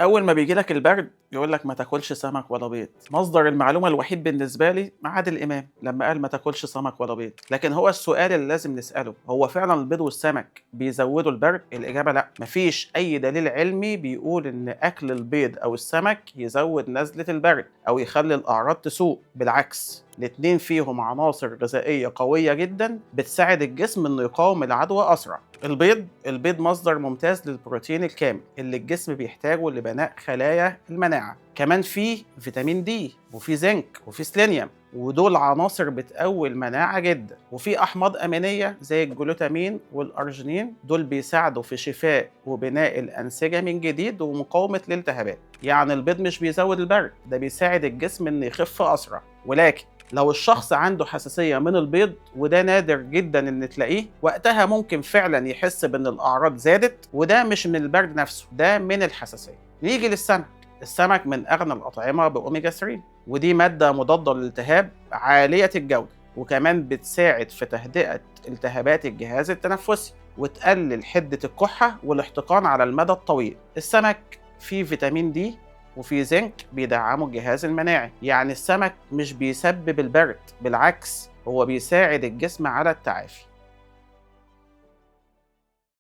أول ما بييجي لك البرد يقول لك ما تاكلش سمك ولا بيض، مصدر المعلومة الوحيد بالنسبة لي عادل إمام لما قال ما تاكلش سمك ولا بيض، لكن هو السؤال اللي لازم نسأله هو فعلا البيض والسمك بيزودوا البرد؟ الإجابة لأ، مفيش أي دليل علمي بيقول إن أكل البيض أو السمك يزود نزلة البرد أو يخلي الأعراض تسوء، بالعكس الاتنين فيهم عناصر غذائية قوية جدا بتساعد الجسم إنه يقاوم العدوى أسرع. البيض مصدر ممتاز للبروتين الكامل اللي الجسم بيحتاجه لبناء خلايا المناعة، كمان فيه فيتامين دي وفيه زنك وفيه سيلينيوم، ودول عناصر بتقوي المناعة جدا، وفي أحماض أمينية زي الجلوتامين والأرجينين، دول بيساعدوا في شفاء وبناء الأنسجة من جديد ومقاومة الالتهابات. يعني البيض مش بيزود البرد، ده بيساعد الجسم إنه يخف أسرع. ولكن لو الشخص عنده حساسية من البيض، وده نادر جدا ان تلاقيه، وقتها ممكن فعلا يحس بان الاعراض زادت، وده مش من البرد نفسه، ده من الحساسية. نيجي للسمك. السمك من اغنى الاطعمة باوميجا 3، ودي مادة مضادة للالتهاب عالية الجودة، وكمان بتساعد في تهدئة التهابات الجهاز التنفسي وتقلل حدة الكحة والاحتقان على المدى الطويل. السمك فيه فيتامين دي وفي زنك بيدعموا الجهاز المناعي، يعني السمك مش بيسبب البرد، بالعكس هو بيساعد الجسم على التعافي.